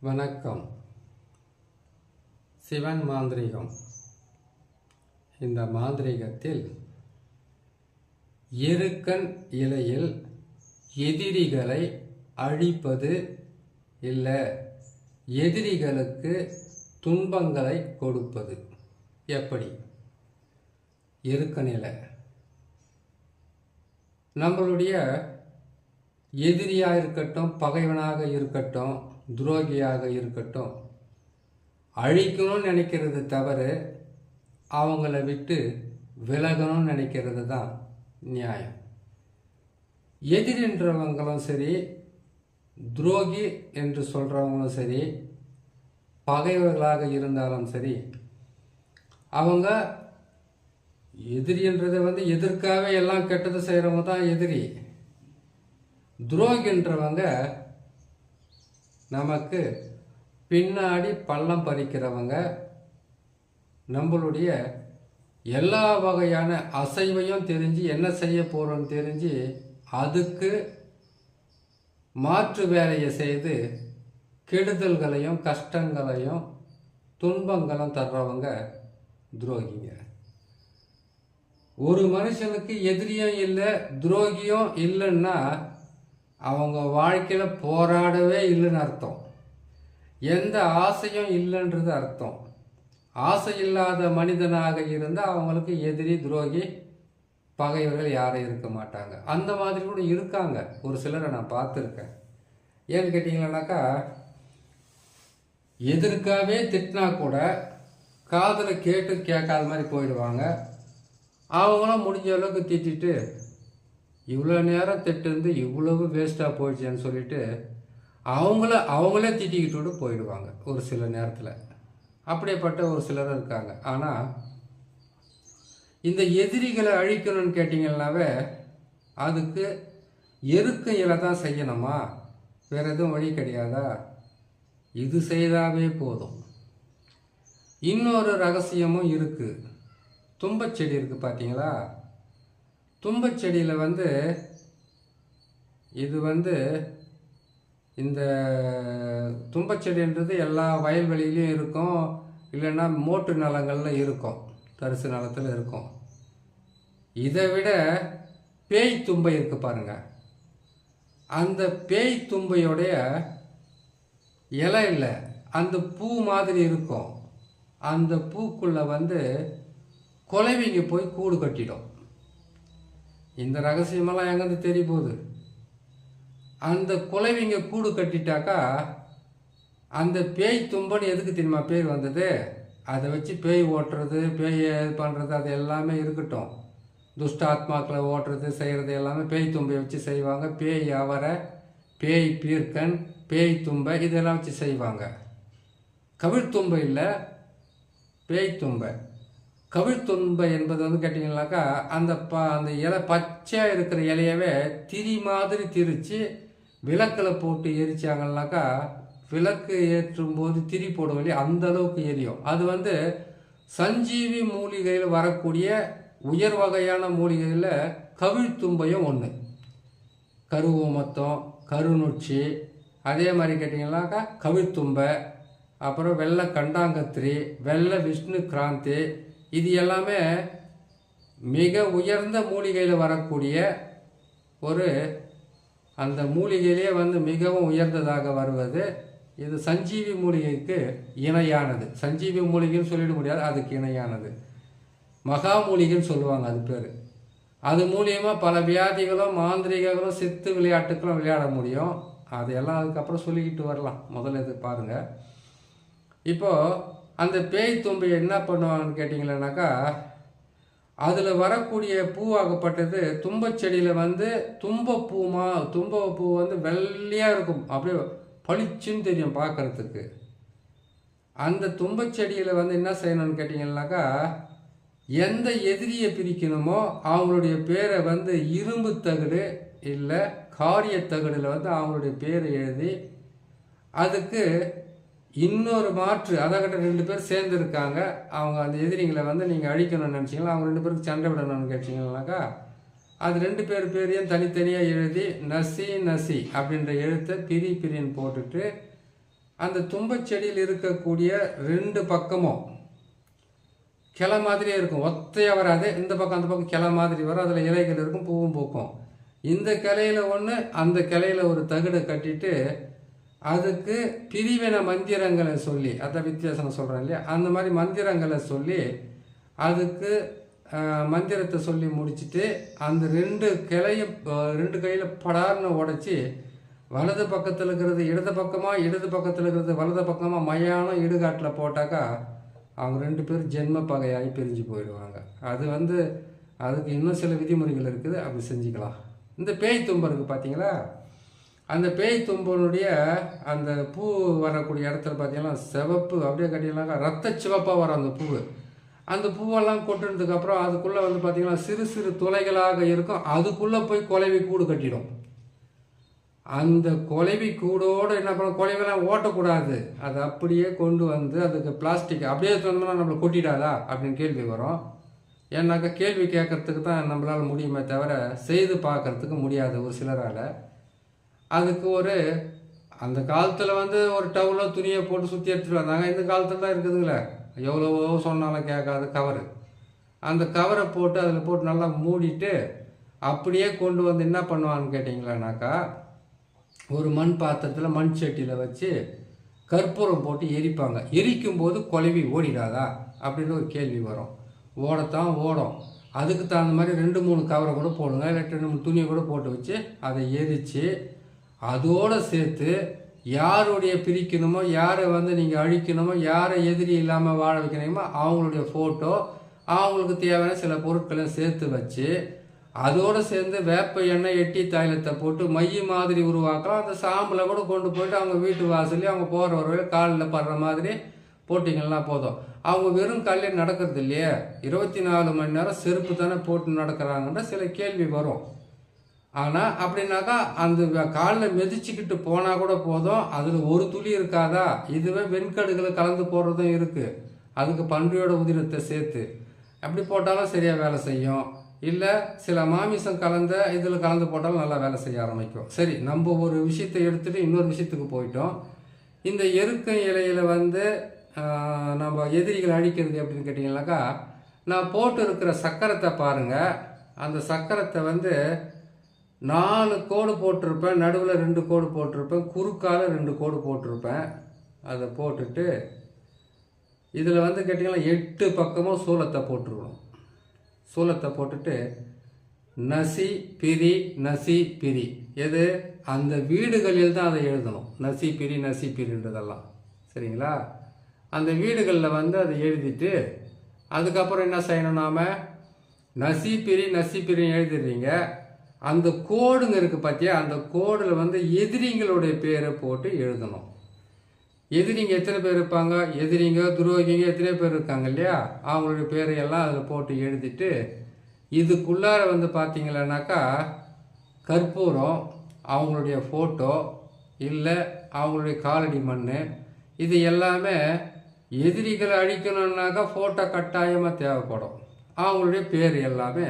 வணக்கம். சிவன் மாந்திரீகம். இந்த மாந்திரீகத்தில் எருக்கன் இலையில் எதிரிகளை அழிப்பது இல்லை, எதிரிகளுக்கு துன்பங்களை கொடுப்பது. எப்படி? எருக்கன் இலை நம்மளுடைய எதிரியாக இருக்கட்டும், பகைவனாக இருக்கட்டும், துரோகியாக இருக்கட்டும், அழிக்கணும்னு நினைக்கிறது தவறு, அவங்கள விட்டு விலகணும்னு நினைக்கிறது தான் நியாயம். எதிரின்றவங்களும் சரி, துரோகி என்று சொல்கிறவங்களும் சரி, பகைவர்களாக இருந்தாலும் சரி, அவங்க எதிரின்றதை எதிர்க்காக எல்லாம் கெட்டது செய்கிறவங்க தான் எதிரி. துரோகின்றவங்க நமக்கு பின்னாடி பள்ளம் பறிக்கிறவங்க, நம்மளுடைய எல்லா வகையான அசைவையும் தெரிஞ்சு என்ன செய்ய போகிறோன்னு தெரிஞ்சு அதுக்கு மாற்று வேலையை செய்து கெடுதல்களையும் கஷ்டங்களையும் துன்பங்களும் தர்றவங்க துரோகிங்க. ஒரு மனுஷனுக்கு எதிரியும் இல்லை, துரோகியும் இல்லைன்னா அவங்க வாழ்க்கையில் போராடவே இல்லைன்னு அர்த்தம். எந்த ஆசையும் இல்லைன்றது அர்த்தம். ஆசை இல்லாத மனிதனாக இருந்தால் அவங்களுக்கு எதிரி, துரோகி, பகைவர்கள் யாரும் இருக்க மாட்டாங்க. அந்த மாதிரி கூட இருக்காங்க, ஒரு சிலரை நான் பார்த்துருக்கேன். ஏன்னு கேட்டிங்கன்னாக்கா, எதிர்க்காவே திட்டினா கூட காதில் கேட்டு கேட்காத மாதிரி போயிடுவாங்க. அவங்களும் முடிஞ்ச அளவுக்கு திட்டிட்டு இவ்வளோ நேரம் திட்டு இவ்வளவு வேஸ்ட்டாக போயிடுச்சேன்னு சொல்லிட்டு அவங்களே திட்டிக்கிட்டு போயிடுவாங்க ஒரு சில நேரத்தில். அப்படிப்பட்ட ஒரு சிலர் இருக்காங்க. ஆனால் இந்த எதிரிகளை அழிக்கணும்னு கேட்டிங்கன்னாவே அதுக்கு எருக்க இலை தான் செய்யணுமா? வேறு எதுவும் வழி கிடையாதா? இது செய்தாவே போதும். இன்னொரு ரகசியமும் இருக்குது. தும்பச்செடி இருக்குது பார்த்தீங்களா? தும்பச்செடியில் இது இந்த தும்பச்செடின்றது எல்லா வயல்வெளியிலையும் இருக்கும், இல்லைன்னா மோட்டு நிலங்களில் இருக்கும், தரிசு நிலத்தில் இருக்கும். இதை விட பேய் தும்பை இருக்கு பாருங்க. அந்த பேய் தும்பையோடைய இலை இல்லை, அந்த பூ மாதிரி இருக்கும். அந்த பூக்குள்ளே குலைவிங்க போய் கூடு கட்டிடும். இந்த ரகசியமெல்லாம் எங்கேருந்து தெரிய போகுது? அந்த குலைவிங்க கூடு கட்டிட்டாக்கா அந்த பேய் தும்பன்னு எதுக்கு தெரியுமா பேர் வந்தது? அதை வச்சு பேய் ஓட்டுறது, பேய் இது பண்ணுறது, அது எல்லாமே இருக்கட்டும். துஷ்ட ஆத்மாக்களை ஓட்டுறது செய்கிறது எல்லாமே பேய் தும்பை வச்சு செய்வாங்க. பேய் அவரை, பேய் பீர்க்கன், பேய் தும்பை இதெல்லாம் வச்சு செய்வாங்க. கவிழ்த்தும்பை இல்லை, பேய் தும்பை. கவிழ்த்தும்பை என்பது கேட்டிங்கனாக்கா அந்த இலை பச்சையாக இருக்கிற இலையவே திரி மாதிரி திரித்து விளக்கில் போட்டு எரிச்சாங்கன்னாக்கா, விளக்கு ஏற்றும் போது திரி போடும் இல்லையா, அந்த அளவுக்கு எரியும். அது சஞ்சீவி மூலிகையில் வரக்கூடிய உயர் வகையான மூலிகையில் கவிழ்த்தும்பையும் ஒன்று. கருவோமத்தம், கருநொச்சி, அதே மாதிரி கேட்டிங்கன்னாக்கா கவிழ்த்தும்பை, அப்புறம் வெள்ளை கண்டாங்கத்திரி, வெள்ளை விஷ்ணு கிராந்தி, இது எல்லாமே மிக உயர்ந்த மூலிகையில் வரக்கூடிய ஒரு அந்த மூலிகையிலே மிகவும் உயர்ந்ததாக வருவது. இது சஞ்சீவி மூலிகைக்கு இணையானது. சஞ்சீவி மூலிகைன்னு சொல்லிட முடியாது, அதுக்கு இணையானது. மகா மூலிகைன்னு சொல்லுவாங்க அது பேர். அது மூலியமாக பல வியாதிகளும் மாந்திரிகளும் சித்து விளையாட்டுகளும் விளையாட முடியும். அதையெல்லாம் அதுக்கப்புறம் சொல்லிக்கிட்டு வரலாம். முதல்ல இது பாருங்கள். இப்போது அந்த பேய் தும்பையை என்ன பண்ணுவாங்கன்னு கேட்டிங்களேனாக்கா, அதில் வரக்கூடிய பூவாகப்பட்டது தும்பச்செடியில் தும்பப்பூ வெள்ளையாக இருக்கும், அப்படியே பளிச்சுன்னு தெரியும் பார்க்குறதுக்கு. அந்த தும்பச்செடியில் என்ன செய்யணும்னு கேட்டிங்கன்னாக்கா, எந்த எதிரியை பிரிக்கணுமோ அவங்களுடைய பேரை இரும்பு தகடு இல்லை காரிய தகடில் அவங்களுடைய பேரை எழுதி அதுக்கு இன்னொரு மாற்று, அதாகிட்ட 2 பேர் சேர்ந்துருக்காங்க, அவங்க அந்த எதிரிங்களை நீங்கள் அழிக்கணும்னு நினச்சிங்களா, அவங்க 2 பேருக்கு சண்டை விடணும்னு கேட்டிங்கன்னாக்கா, அது 2 பேரையும் தனித்தனியாக எழுதி நசி அப்படின்ற எழுத்தை பிரின்னு போட்டுட்டு அந்த தும்பச்செடியில் இருக்கக்கூடிய 2 பக்கமும் கிளை மாதிரியே இருக்கும், ஒத்தையாக வராது. இந்த பக்கம் அந்த பக்கம் கிளை மாதிரி வரும், அதில் இலைகள் இருக்கும், பூவும் பூக்கும். இந்த கிளையில் ஒன்று, அந்த கிளையில் ஒரு தகடு கட்டிட்டு அதுக்கு பிரிவின மந்திரங்களை சொல்லி, அதான் வித்தியாசம் சொல்கிறேன் இல்லையா, அந்த மாதிரி மந்திரங்களை சொல்லி அதுக்கு மந்திரத்தை சொல்லி முடிச்சுட்டு அந்த 2 கிளையும் 2 கையில் படார்னு உடச்சி வலது பக்கத்தில் இருக்கிறது இடது பக்கமாக, இடது பக்கத்தில் இருக்கிறது வலது பக்கமாக மயானம் இடுகாட்டில் போட்டாக்கா அவங்க 2 பேரும் ஜென்ம பகையாகி பிரிஞ்சு போயிடுவாங்க. அது அதுக்கு இன்னும் சில விதிமுறைகள் இருக்குது, அப்படி செஞ்சுக்கலாம். இந்த பேய் தும்பு இருக்குது பார்த்தீங்களா, அந்த பேய் தும்பனுடைய அந்த பூ வரக்கூடிய இடத்துல பார்த்தீங்கன்னா சிவப்பு அப்படியே கட்டிங்கனாக்கா ரத்த சிவப்பாக வரும் அந்த பூ. அந்த பூவெல்லாம் கொட்டுனதுக்கப்புறம் அதுக்குள்ளே பார்த்தீங்கன்னா சிறு சிறு துளைகளாக இருக்கும், அதுக்குள்ளே போய் குலைவி கூடு கட்டிடும். அந்த குலைவி கூடோடு என்ன பண்ண, குலைவெல்லாம் ஓட்டக்கூடாது, அதை அப்படியே கொண்டு அதுக்கு பிளாஸ்டிக் அப்படியே சொன்னோம்னா நம்மளை கொட்டிடாதா அப்படின்னு கேள்வி வரும். ஏன்னாக்கா கேள்வி கேட்கறதுக்கு தான் நம்மளால் முடியுமே தவிர செய்து பார்க்கறதுக்கு முடியாது ஒரு சிலரால். அதுக்கு அந்த காலத்தில் ஒரு டவுலோ துணியை போட்டு சுற்றி எடுத்துகிட்டு வந்தாங்க. இந்த காலத்தில் தான் இருக்குதுங்களே, எவ்வளவோ சொன்னாலும் கேட்காத கவரு, அந்த கவரை போட்டு அதில் போட்டு நல்லா மூடிட்டு அப்படியே கொண்டு என்ன பண்ணுவான்னு கேட்டிங்களானாக்கா, ஒரு மண் பாத்திரத்தில் மண் சட்டியில் வச்சு கற்பூரம் போட்டு எரிப்பாங்க. எரிக்கும்போது குலைவி ஓடிடாதா அப்படின்னு ஒரு கேள்வி வரும். ஓடத்தான் ஓடும். அதுக்கு தகுந்த மாதிரி 2-3 கவரை கூட போடுங்க, இல்லை 2-3 துணியை கூட போட்டு வச்சு அதை எரித்து அதோடு சேர்த்து யாருடைய பிரிக்கணுமோ, யாரை நீங்கள் அழிக்கணுமோ, யாரை எதிரி இல்லாமல் வாழ வைக்கணுமோ அவங்களுடைய ஃபோட்டோ, அவங்களுக்கு தேவையான சில பொருட்களை சேர்த்து வச்சு அதோடு சேர்ந்து வேப்ப எண்ணெய் எட்டி தைலத்தை போட்டு மைய மாதிரி உருவாக்கலாம். அந்த சாம்பிளை கூட கொண்டு போயிட்டு அவங்க வீட்டு வாசல்லே அவங்க போகிற ஒரு காலில் படுற மாதிரி போட்டிங்கன்னா போதும். அவங்க வெறும் காலையில் நடக்கிறது இல்லையே, 24 மணி நேரம் செருப்பு தானே போட்டு நடக்கிறாங்கன்ற சில கேள்வி வரும். ஆனால் அப்படின்னாக்கா அந்த காலில் மிதிச்சுக்கிட்டு போனால் கூட போதும், அதில் ஒரு துளி இருக்காதா. இதுவே வெண்கடுகளை கலந்து போடுறதும் இருக்குது, அதுக்கு பன்றியோட உதிரத்தை சேர்த்து அப்படி போட்டாலும் சரியாக வேலை செய்யும். இல்லை சில மாமிசம் கலந்த இதில் கலந்து போட்டாலும் நல்லா வேலை செய்ய ஆரம்பிக்கும். சரி, நம்ம ஒரு விஷயத்தை எடுத்துகிட்டு இன்னொரு விஷயத்துக்கு போயிட்டோம். இந்த எருக்க இலையில் நம்ம எதிரிகள் அழிக்கிறது அப்படின்னு கேட்டிங்கனாக்கா, நான் போட்டு இருக்கிற சக்கரத்தை பாருங்கள். அந்த சக்கரத்தை 4 கோடு போட்டிருப்பேன், நடுவில் 2 கோடு போட்டிருப்பேன், குறுக்கால 2 கோடு போட்டிருப்பேன். அதை போட்டுட்டு இதில் கேட்டிங்கன்னா 8 பக்கமும் சூலத்தை போட்டுருக்கணும். சூலத்தை போட்டுட்டு நசி பிரி நசி பிரி, எது அந்த வீடுகளில் தான் அதை எழுதணும். நசி பிரின்றதெல்லாம் சரிங்களா. அந்த வீடுகளில் அதை எழுதிட்டு அதுக்கப்புறம் என்ன செய்யணும், நாம் நசி பிரி எழுதிடுறீங்க. அந்த கோடுங்க இருக்குது பார்த்தியா, அந்த கோடில் எதிரிங்களுடைய பேரை போட்டு எழுதணும். எதிரிங்க எத்தனை பேர் இருப்பாங்க, எதிரிங்க துரோகிங்க எத்தனை பேர் இருக்காங்க இல்லையா, அவங்களுடைய பேரையெல்லாம் அதில் போட்டு எழுதிட்டு இதுக்குள்ளார பார்த்தீங்கன்னாக்கா கற்பூரம், அவங்களுடைய ஃபோட்டோ, இல்லை அவங்களுடைய காலடி மண், இது எல்லாமே எதிரிகளை அழிக்கணுன்னாக்கா ஃபோட்டோ கட்டாயமாக தேவைப்படும். அவங்களுடைய பேர் எல்லாமே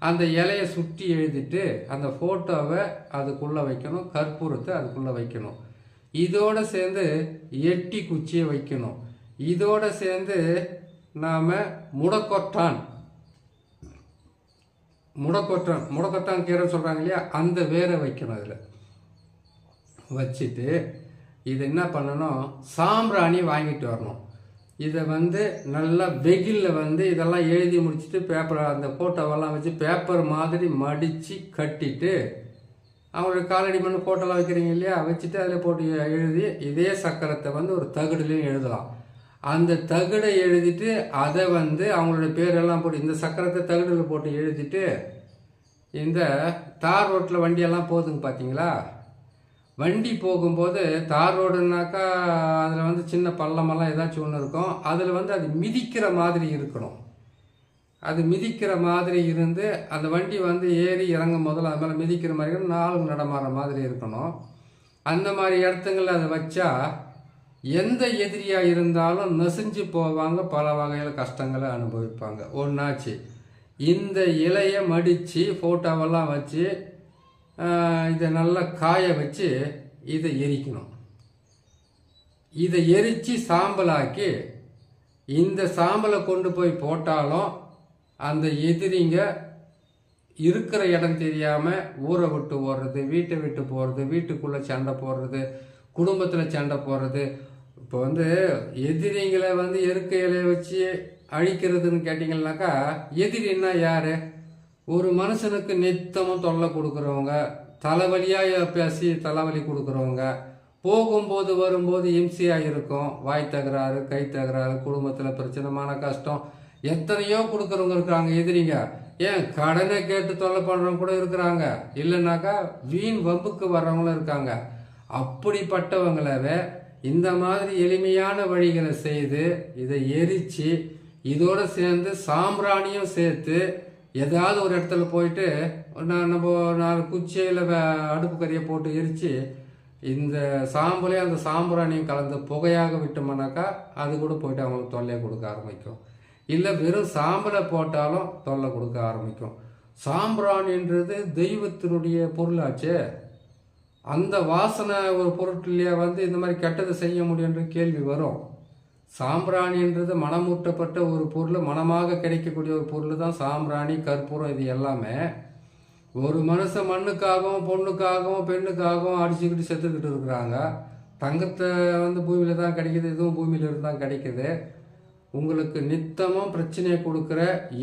அந்த இலையை சுற்றி எழுதிட்டு அந்த ஃபோட்டோவை அதுக்குள்ளே வைக்கணும், கற்பூரத்தை அதுக்குள்ளே வைக்கணும். இதோடு சேர்ந்து எட்டி குச்சியை வைக்கணும். இதோடு சேர்ந்து நாம் முடக்கொட்டான் கீரைன்னு சொல்கிறாங்க இல்லையா, அந்த வேரை வைக்கணும். அதில் வச்சுட்டு இதை என்ன பண்ணணும், சாம்பிராணி வாங்கிட்டு வரணும். இதை நல்லா வெயிலில் இதெல்லாம் எழுதி முடிச்சுட்டு பேப்பரை அந்த ஃபோட்டோவெல்லாம் வச்சு பேப்பர் மாதிரி மடித்து கட்டிட்டு அவங்களுடைய காலடி மண் ஃபோட்டோலாம் வைக்கிறீங்க இல்லையா, வச்சுட்டு அதில் போட்டு எழுதி இதே சக்கரத்தை ஒரு தகடுலையும் எழுதலாம். அந்த தகடை எழுதிட்டு அதை அவங்களுடைய பேரெல்லாம் போட்டு இந்த சக்கரத்தை தகடில் போட்டு எழுதிட்டு இந்த தார் ரோட்டில் வண்டியெல்லாம் போகுதுங்க பார்த்தீங்களா, வண்டி போகும்போது தார் ரோடுனாக்கா அதில் சின்ன பள்ளமெல்லாம் ஏதாச்சும் ஒன்று இருக்கும், அதில் அது மிதிக்கிற மாதிரி இருக்கணும். அது மிதிக்கிற மாதிரி இருந்து அந்த வண்டி ஏறி இறங்கும் முதல்ல அது மேலே மிதிக்கிற மாதிரி 4 நடமாற மாதிரி இருக்கணும். அந்த மாதிரி இடத்துங்களில் அதை வச்சா எந்த எதிரியாக இருந்தாலும் நெசிஞ்சு போவாங்க, பல வகையில் கஷ்டங்களை அனுபவிப்பாங்க. ஒன்றாச்சு இந்த இலையை மடித்து ஃபோட்டோவெல்லாம் வச்சு இதை நல்லா காய வச்சு இதை எரிக்கணும். இதை எரித்து சாம்பலாக்கி இந்த சாம்பலை கொண்டு போய் போட்டாலும் அந்த எதிரிங்க இருக்கிற இடம் தெரியாமல் ஊரை விட்டு ஓடுறது, வீட்டை விட்டு போகிறது, வீட்டுக்குள்ளே சண்டை போடுறது, குடும்பத்தில் சண்டை போடுறது. இப்போ எதிரிங்களை எருக்க இலையை வச்சு அழிக்கிறதுன்னு கேட்டிங்கன்னாக்கா, எதிரின்னா யார்? ஒரு மனுஷனுக்கு நித்தமும் தொல்லை கொடுக்குறவங்க, தலைவலியாக பேசி தலைவலி கொடுக்குறவங்க, போகும்போது வரும்போது இம்சையாக இருக்கும், வாய் தகராறு, கை தகராறு, குடும்பத்தில் பிரச்சனைமான கஷ்டம், எத்தனையோ கொடுக்குறவங்க இருக்கிறாங்க எதிரிங்க. ஏன் கடனை கேட்டு தொல்லை பண்ணுறவங்க கூட இருக்கிறாங்க, இல்லைன்னாக்கா வீண் வம்புக்கு வர்றவங்களும் இருக்காங்க. அப்படிப்பட்டவங்களவே இந்த மாதிரி எளிமையான வழிகளை செய்து இதை எரித்து இதோடு சேர்ந்து சாம்பிராணியும் சேர்த்து ஏதாவது ஒரு இடத்துல போயிட்டு நம்ம 4 குச்சியில் அடுப்பு கறியை போட்டு எரித்து இந்த சாம்பலையும் அந்த சாம்பிராணியும் கலந்து புகையாக விட்டோம்னாக்கா அது கூட போயிட்டு அவங்களுக்கு தொல்லையை கொடுக்க ஆரம்பிக்கும். இல்லை வெறும் சாம்பலை போட்டாலும் தொல்லை கொடுக்க ஆரம்பிக்கும். சாம்பிராணின்றது தெய்வத்தினுடைய பொருளாச்சே. அந்த வாசனை ஒரு பொருட்லையே இந்த மாதிரி கெட்டதை செய்ய முடியுன்ற கேள்வி வரும். சாம்பிராணின்றது மனமூட்டப்பட்ட ஒரு பொருள், மனமாக கிடைக்கக்கூடிய ஒரு பொருள் தான் சாம்பிராணி, கற்பூரம். இது எல்லாமே ஒரு மனுஷன் மண்ணுக்காகவும் பொண்ணுக்காகவும் பெண்ணுக்காகவும் அடிச்சுக்கிட்டு செத்துக்கிட்டு இருக்கிறாங்க. தங்கத்தை பூமியில் தான் கிடைக்கிது, இதுவும் பூமியிலிருந்து தான் கிடைக்கிது. உங்களுக்கு நித்தமும் பிரச்சனையை கொடுக்குற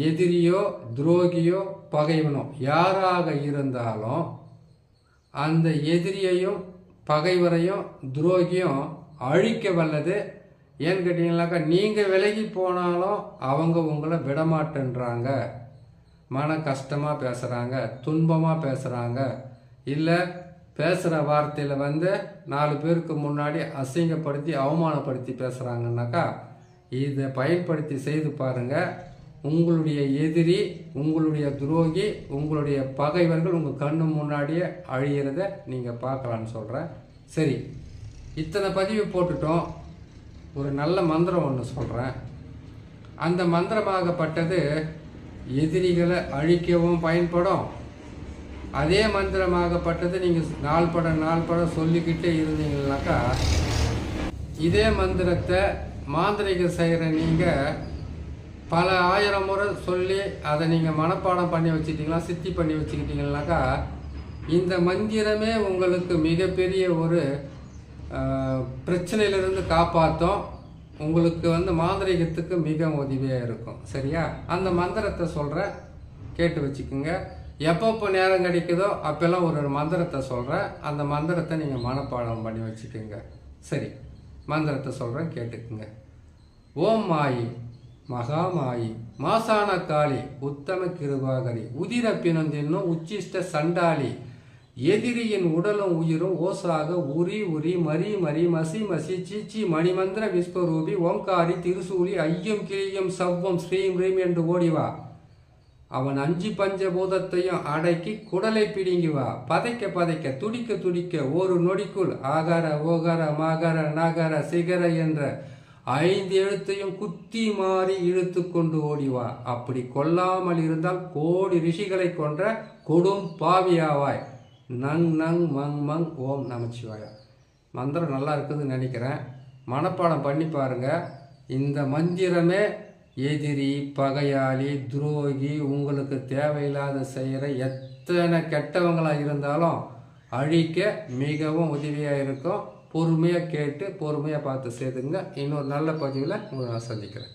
எதிரியோ துரோகியோ பகைவனோ யாராக இருந்தாலும் அந்த எதிரியையும் பகைவரையும் துரோகியும் அழிக்க வல்லது. ஏன்னு கேட்டீங்கன்னாக்கா, நீங்கள் விலகி போனாலும் அவங்க உங்களை விடமாட்டேன்றாங்க, மன கஷ்டமாக பேசுகிறாங்க, துன்பமாக பேசுகிறாங்க, இல்லை பேசுகிற வார்த்தையில் 4 பேருக்கு முன்னாடி அசிங்கப்படுத்தி அவமானப்படுத்தி பேசுகிறாங்கன்னாக்கா, இதை பயன்படுத்தி செய்து பாருங்கள். உங்களுடைய எதிரி, உங்களுடைய துரோகி, உங்களுடைய பகைவர்கள் உங்கள் கண்ணு முன்னாடியே அழியிறத நீங்கள் பார்க்கலான்னு சொல்கிறேன். சரி, இத்தனை பதிவு போட்டுட்டோம். ஒரு நல்ல மந்திரம் ஒன்று சொல்கிறேன். அந்த மந்திரமாகப்பட்டது எதிரிகளை அழிக்கவும் பயன்படும். அதே மந்திரமாகப்பட்டது நீங்கள் நாள் பட சொல்லிக்கிட்டே இருந்தீங்கன்னாக்கா, இதே மந்திரத்தை மாந்திரிகம் செய்கிற நீங்கள் பல 1000 முறை சொல்லி அதை நீங்கள் மனப்பாடம் பண்ணி வச்சுக்கிட்டீங்களா, சித்தி பண்ணி வச்சுக்கிட்டீங்கன்னாக்கா, இந்த மந்திரமே உங்களுக்கு மிகப்பெரிய ஒரு பிரச்சனையிலிருந்து காப்பாற்றும். உங்களுக்கு மாந்திரிகத்துக்கு மிக உதவியாக இருக்கும். சரியா? அந்த மந்திரத்தை சொல்கிறேன், கேட்டு வச்சுக்கோங்க. எப்பப்போ நேரம் கிடைக்குதோ அப்போல்லாம் ஒரு மந்திரத்தை சொல்கிறேன். அந்த மந்திரத்தை நீங்கள் மனப்பாடம் பண்ணி வச்சுக்கோங்க. சரி, மந்திரத்தை சொல்கிறேன், கேட்டுக்குங்க. ஓம் மாயி மகாமாயி மாசான காளி உத்தம கிருபாகரி உதிர பினந்தின்னும் உச்சிஷ்ட சண்டாளி எதிரியின் உடலும் உயிரும் ஓசாக உரி உரி மரி மரி மசி மசி சீச்சி மணிமந்திர விஸ்வரூபி ஓங்காரி திருசூலி ஐயம் கிளியும் சவ்வம் ஸ்ரீம் ரீம் என்று ஓடிவா. அவன் 5 பஞ்சபூதத்தையும் அடக்கி குடலை பிடுங்கி வா. பதைக்க பதைக்க துடிக்க துடிக்க ஒரு நொடிக்குள் ஆகார ஓகார மாகார நாகார சிகர என்ற 5 எழுத்தையும் குத்தி மாறி இழுத்து கொண்டு ஓடிவா. அப்படி கொல்லாமல் இருந்தால் கோடி ரிஷிகளை கொன்ற கொடும் பாவியாவாய். நங் நங் மங் மங் ஓம் நமச்சிவாய. மந்திரம் நல்லா இருக்குதுன்னு நினைக்கிறேன். மனப்பாடம் பண்ணி பாருங்க. இந்த மந்திரமே எதிரி, பகையாளி, துரோகி, உங்களுக்கு தேவையில்லாத செய்கிற எத்தனை கெட்டவங்களாக இருந்தாலும் அழிக்க மிகவும் உதவியாக இருக்கும். பொறுமையாக கேட்டு பொறுமையாக பார்த்து செய்துங்க. இன்னொரு நல்ல பதிவில் உங்களை நான் சந்திக்கிறேன்.